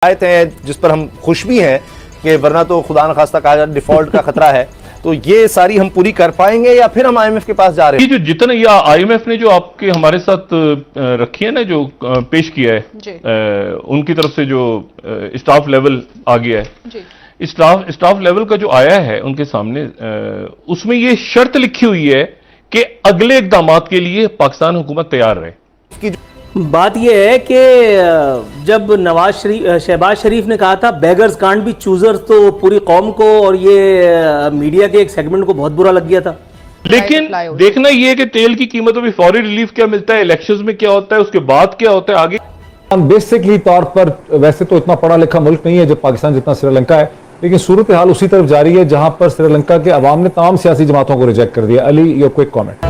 शराइत हैं जिस पर हम खुश भी हैं कि वरना तो खुदा न खास्ता कहा जाए डिफॉल्ट का खतरा है, तो ये सारी हम पूरी कर पाएंगे या फिर हम आईएमएफ के पास जा रहे हैं? ये जो जितना या आईएमएफ ने जो आपके हमारे साथ रखी है ना, जो पेश किया है उनकी तरफ से जो स्टाफ लेवल आ गया है, स्टाफ लेवल का जो आया है उनके सामने, उसमें ये शर्त लिखी हुई है कि अगले इकदामात के लिए पाकिस्तान हुकूमत तैयार रहे। बात यह है कि जब शहबाज शरीफ ने कहा था बेगर्स कांट बी चूजर्स, तो पूरी कौम को और ये मीडिया के एक सेगमेंट को बहुत बुरा लग गया था। लेकिन देखना यह है कि तेल की कीमतों में फौरी रिलीफ क्या मिलता है, इलेक्शंस में क्या होता है, उसके बाद क्या होता है आगे। हम बेसिकली तौर पर वैसे तो इतना पढ़ा लिखा मुल्क नहीं है जो पाकिस्तान जितना श्रीलंका है, लेकिन सूरत हाल उसी तरफ जारी है जहां पर श्रीलंका के अवाम ने तमाम सियासी जमातों को रिजेक्ट कर दिया। Ali, your quick comment.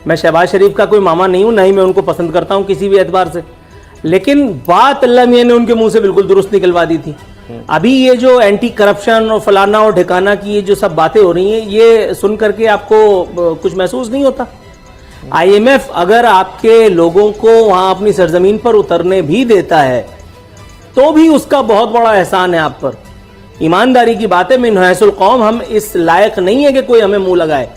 मैं शहबाज शरीफ का कोई मामा नहीं हूं, ना ही मैं उनको पसंद करता हूं किसी भी एतबार से, लेकिन बात अल्लाह मियां ने उनके मुंह से बिल्कुल दुरुस्त निकलवा दी थी। अभी ये जो एंटी करप्शन और फलाना और ठिकाना की ये जो सब बातें हो रही हैं, ये सुन करके आपको कुछ महसूस नहीं होता? आईएमएफ अगर आपके लोगों को वहां अपनी सरजमीन पर उतरने भी देता है तो भी उसका बहुत बड़ा एहसान है आप पर। ईमानदारी की बात है, मिन हैसुल कौम हम इस लायक नहीं है कि कोई हमें मुंह लगाए।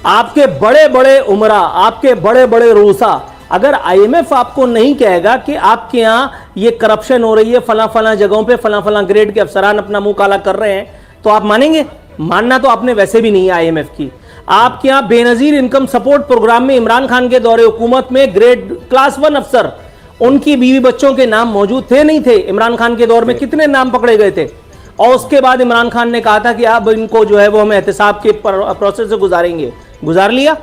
आपके बड़े बड़े उमरा, आपके बड़े बड़े रूसा, अगर आईएमएफ आपको नहीं कहेगा कि आपके यहाँ ये करप्शन हो रही है, फला फला जगहों पे फला फला ग्रेड के अफसरान अपना मुंह काला कर रहे हैं, तो आप मानेंगे? मानना तो आपने वैसे भी नहीं है आईएमएफ की। आपके यहाँ बेनजीर इनकम सपोर्ट प्रोग्राम में इमरान खान के दौरे हुकूमत में ग्रेड क्लास 1 अफसर, उनकी बीवी बच्चों के नाम मौजूद थे नहीं थे? इमरान खान के दौर में कितने नाम पकड़े गए थे? और उसके बाद इमरान खान ने कहा था कि अब इनको जो है वो हम एहतसाब के प्रोसेस से गुजारेंगे, गुजार लिया।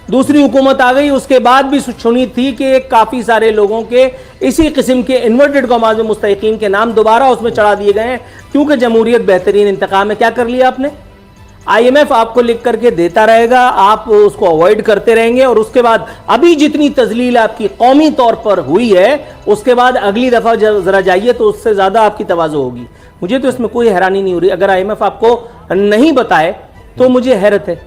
दूसरी हुकूमत आ गई, उसके बाद भी सुनी थी कि काफी सारे लोगों के इसी किस्म के इन्वर्टेड कॉमास में मुस्तहिकीन के नाम दोबारा उसमें चढ़ा दिए गए हैं, क्योंकि जमहूरियत बेहतरीन इंतकाम है। क्या कर लिया आपने? आईएमएफ आपको लिख करके देता रहेगा, आप उसको अवॉइड करते रहेंगे, और उसके बाद अभी जितनी तजलील आपकी कौमी तौर पर हुई है, उसके बाद अगली दफा जरा जाइए तो उससे ज्यादा आपकी तवाज़ु होगी। मुझे तो इसमें कोई हैरानी नहीं हो रही। अगर आईएमएफ आपको नहीं बताए तो मुझे हैरत है।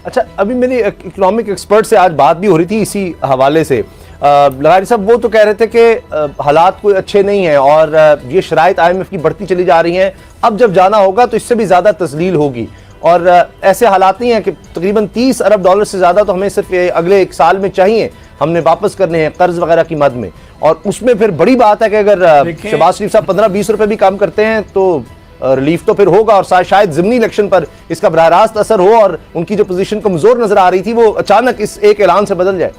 अच्छा, अभी मेरी इकोनॉमिक एक्सपर्ट से आज बात भी हो रही थी इसी हवाले से। लगारी साहब वो तो कह रहे थे कि हालात कोई अच्छे नहीं है और ये शराइत आईएमएफ की बढ़ती चली जा रही हैं, अब जब जाना होगा तो इससे भी ज़्यादा तस्लील होगी, और ऐसे हालात नहीं है कि तकरीबन 30 अरब डॉलर से ज़्यादा तो हमें सिर्फ अगले 1 साल में चाहिए, हमने वापस करने हैं कर्ज वगैरह की मद में। और उसमें फिर बड़ी बात है कि अगर शहबाज शरीफ साहब 15-20 रुपए भी काम करते हैं तो रिलीफ तो फिर होगा, और शायद ज़िमनी इलेक्शन पर इसका बराह रास्त असर हो और उनकी जो पोजीशन कमजोर नजर आ रही थी वो अचानक इस एक ऐलान से बदल जाए।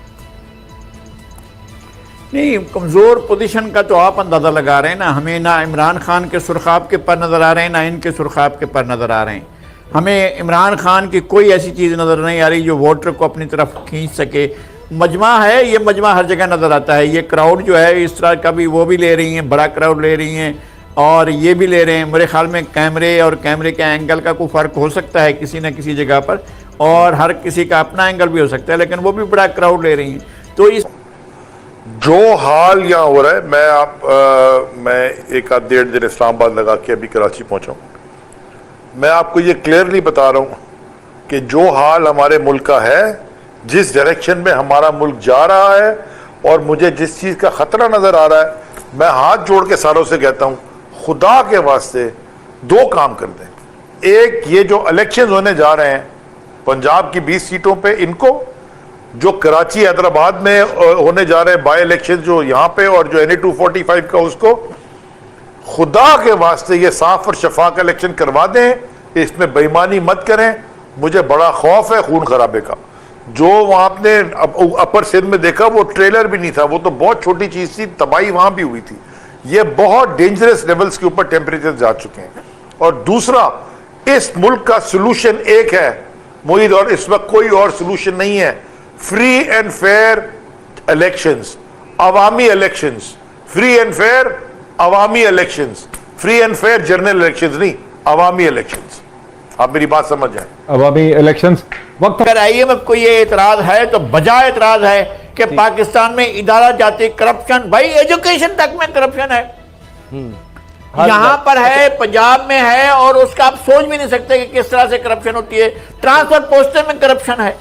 नहीं, कमजोर पोजीशन का तो आप अंदाजा लगा रहे हैं ना। हमें ना इमरान खान के सुरखाब के पर नजर आ रहे हैं, ना इनके सुरखाब के पर नजर आ रहे हैं। हमें इमरान खान की कोई ऐसी चीज़ नजर नहीं आ रही जो वोटर को अपनी तरफ खींच सके। मजमा है, ये मजमा हर जगह नजर आता है। ये क्राउड जो है इस तरह का भी वो भी ले रही हैं, बड़ा क्राउड ले रही हैं और ये भी ले रहे हैं। मेरे ख्याल में कैमरे और कैमरे के एंगल का कोई फ़र्क हो सकता है किसी न किसी जगह पर, और हर किसी का अपना एंगल भी हो सकता है, लेकिन वो भी बड़ा क्राउड ले रही हैं। तो इस जो हाल यहाँ हो रहा है, मैं एक आध 1.5 दिन इस्लामाबाद लगा के अभी कराची पहुँचा हूँ। मैं आपको ये क्लियरली बता रहा हूँ कि जो हाल हमारे मुल्क का है, जिस डायरेक्शन में हमारा मुल्क जा रहा है, और मुझे जिस चीज़ का ख़तरा नज़र आ रहा है, मैं हाथ जोड़ के सारों से कहता हूँ खुदा के वास्ते 2 काम कर दें। एक, ये जो इलेक्शन होने जा रहे हैं पंजाब की 20 सीटों पे, इनको जो कराची हैदराबाद में होने जा रहे हैं बाई इलेक्शन जो यहाँ पे, और जो NA 245 का, उसको खुदा के वास्ते ये साफ और शफाक इलेक्शन करवा दें, इसमें बेईमानी मत करें। मुझे बड़ा खौफ है खून खराबे का। जो वहाँ आपने अपर सिंध में देखा वो ट्रेलर भी नहीं था, वो तो बहुत छोटी चीज़ थी, तबाही वहाँ भी हुई थी। ये बहुत डेंजरस लेवल्स के ऊपर टेम्परेचर जा चुके हैं। और दूसरा, इस मुल्क का सोल्यूशन एक है मुईद, और इस वक्त कोई और सोल्यूशन नहीं है। Free and fair elections, Awami elections, free and fair Awami elections, free and fair general elections नहीं, अवामी इलेक्शंस। आप मेरी बात समझ जाए, अवामी इलेक्शंस। वक्त अगर आईएमएफ को ये एतराज है तो बजाय एतराज है कि पाकिस्तान में इदारा जाती करप्शन, भाई एजुकेशन तक में करप्शन है। यहाँ पर है, पंजाब में है, और उसका आप सोच भी नहीं सकते कि किस तरह से करप्शन होती है। ट्रांसफर पोस्टिंग में करप्शन है।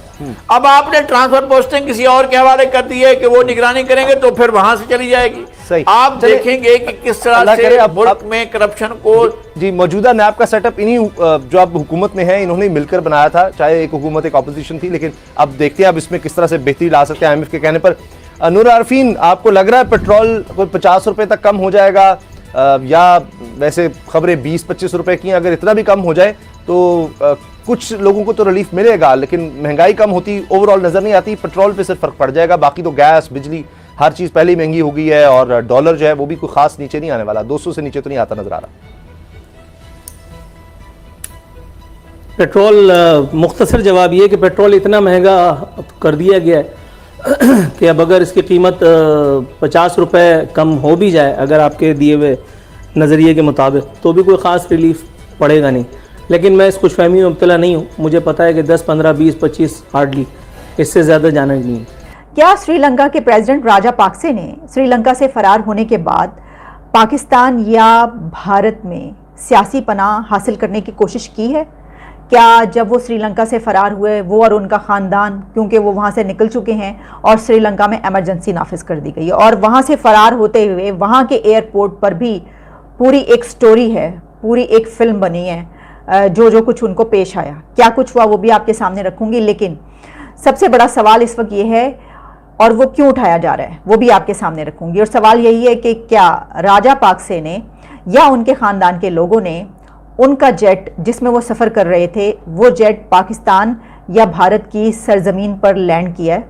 अब आपने ट्रांसफर पोस्टिंग किसी और के हवाले कर दी है कि वो निगरानी करेंगे, तो फिर वहां से चली जाएगी। सही। आप देखेंगे कि किस तरह से मुल्क अब में करप्शन को जी मौजूदा नैब का सेटअप इन्हीं जो अब हुकूमत में है इन्होंने मिलकर बनाया था, चाहे एक हुकूमत एक ऑपोजिशन थी, लेकिन अब देखते हैं अब इसमें किस तरह से बेहतरी ला सकते हैं IMF के कहने पर। नूर आरफीन, आपको लग रहा है पेट्रोल कोई 50 रुपए तक कम हो जाएगा, या वैसे खबरें 20-25 रुपए की, अगर इतना भी कम हो जाए तो कुछ लोगों को तो रिलीफ मिलेगा, लेकिन महंगाई कम होती ओवरऑल नजर नहीं आती, पेट्रोल पे सिर्फ फर्क पड़ जाएगा, बाकी तो गैस, बिजली, हर चीज पहले ही महंगी हो गई है, और डॉलर जो है वो भी कोई खास नीचे नहीं आने वाला, 200 से नीचे तो नहीं आता नजर आ रहा। पेट्रोल, मुख्तसर जवाब ये कि पेट्रोल इतना महंगा कर दिया गया है कि अब अगर इसकी कीमत 50 रुपए कम हो भी जाए अगर आपके दिए हुए नज़रिए के मुताबिक, तो भी कोई ख़ास रिलीफ पड़ेगा नहीं। लेकिन मैं इस खुशफहमी में मुब्तला नहीं हूँ, मुझे पता है कि 10, 15, 20, 25 हार्डली, इससे ज़्यादा जाना ही नहीं। क्या श्रीलंका के प्रेसिडेंट राजापाक्से ने श्रीलंका से फरार होने के बाद पाकिस्तान या भारत में सियासी पनाह हासिल करने की कोशिश की है? क्या जब वो श्रीलंका से फरार हुए, वो और उनका ख़ानदान, क्योंकि वो वहाँ से निकल चुके हैं और श्रीलंका में इमरजेंसी नाफिज कर दी गई है, और वहाँ से फरार होते हुए वहाँ के एयरपोर्ट पर भी पूरी एक स्टोरी है, पूरी एक फिल्म बनी है, जो कुछ उनको पेश आया, क्या कुछ हुआ वो भी आपके सामने रखूँगी। लेकिन सबसे बड़ा सवाल इस वक्त ये है, और वो क्यों उठाया जा रहा है वो भी आपके सामने रखूँगी, और सवाल यही है कि क्या राजापाक्से ने या उनके ख़ानदान के लोगों ने उनका जेट जिसमें वो सफ़र कर रहे थे, वो जेट पाकिस्तान या भारत की सरजमीन पर लैंड किया है?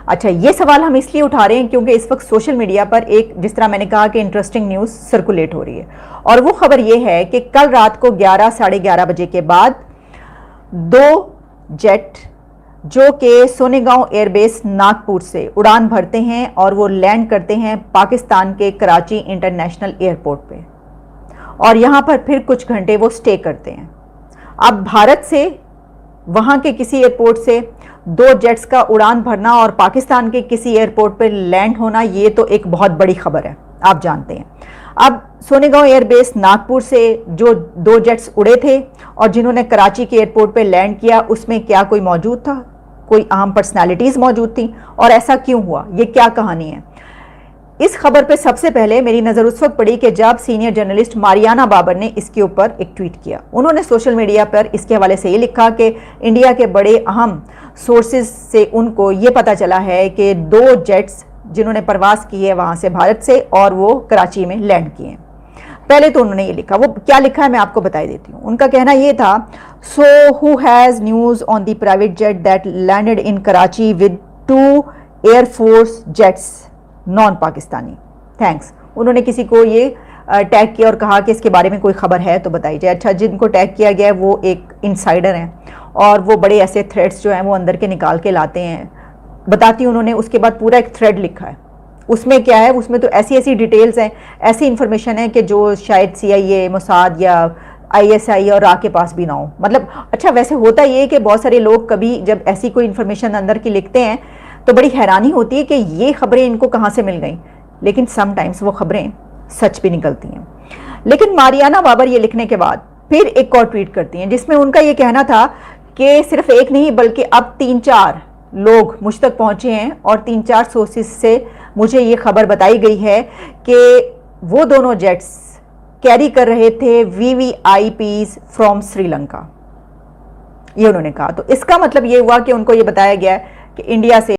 अच्छा, ये सवाल हम इसलिए उठा रहे हैं क्योंकि इस वक्त सोशल मीडिया पर एक, जिस तरह मैंने कहा कि इंटरेस्टिंग न्यूज़ सर्कुलेट हो रही है, और वो खबर ये है कि कल रात को 11, साढ़े 11 बजे के बाद 2 जेट जो कि सोनेगांव एयरबेस नागपुर से उड़ान भरते हैं और वो लैंड करते हैं पाकिस्तान के कराची इंटरनेशनल एयरपोर्ट पे, और यहाँ पर फिर कुछ घंटे वो स्टे करते हैं। अब भारत से, वहाँ के किसी एयरपोर्ट से 2 जेट्स का उड़ान भरना और पाकिस्तान के किसी एयरपोर्ट पर लैंड होना, ये तो एक बहुत बड़ी खबर है, आप जानते हैं। अब सोनेगांव एयरबेस नागपुर से जो 2 जेट्स उड़े थे और जिन्होंने कराची के एयरपोर्ट पर लैंड किया, उसमें क्या कोई मौजूद था? कोई अहम पर्सनालिटीज़ मौजूद थी? और ऐसा क्यों हुआ? ये क्या कहानी है? इस खबर पे सबसे पहले मेरी नज़र उस वक्त पड़ी कि जब सीनियर जर्नलिस्ट मारियाना बाबर ने इसके ऊपर एक ट्वीट किया। उन्होंने सोशल मीडिया पर इसके हवाले से ये लिखा कि इंडिया के बड़े अहम सोर्सेज से उनको ये पता चला है कि 2 जेट्स जिन्होंने परवास की है वहाँ से भारत से, और वो कराची में लैंड किए हैं। पहले तो उन्होंने ये लिखा, वो क्या लिखा है मैं आपको बताई देती हूँ। उनका कहना ये था, so who has news on the private jet that landed in Karachi with 2 air force jets non Pakistani, thanks. उन्होंने किसी को ये टैग किया और कहा कि इसके बारे में कोई खबर है तो बताई जाए। अच्छा, जिनको टैग किया गया है वो एक इनसाइडर हैं, और वो बड़े ऐसे थ्रेड्स जो हैं वो अंदर के निकाल के लाते हैं। बताती हूँ, उन्होंने उसके बाद पूरा एक थ्रेड लिखा है। उसमें क्या है, उसमें तो ऐसी ऐसी डिटेल्स हैं, ऐसी इन्फॉर्मेशन है कि जो शायद CIA, मोसाद या ISI और रा के पास भी ना हो। मतलब अच्छा, वैसे होता ये है कि बहुत सारे लोग कभी जब ऐसी कोई इन्फॉर्मेशन अंदर की लिखते हैं तो बड़ी हैरानी होती है कि ये खबरें इनको कहाँ से मिल गई, लेकिन समटाइम्स वो खबरें सच भी निकलती हैं। लेकिन मारियाना बाबर ये लिखने के बाद फिर एक और ट्वीट करती हैं जिसमें उनका ये कहना था कि सिर्फ एक नहीं बल्कि अब 3-4 लोग मुझ तक पहुँचे हैं, और 3-4 सोर्सेज से मुझे ये खबर बताई गई है कि वो दोनों जेट्स कैरी कर रहे थे VVIPs फ्रॉम श्रीलंका, ये उन्होंने कहा। तो इसका मतलब ये हुआ कि उनको ये बताया गया कि इंडिया से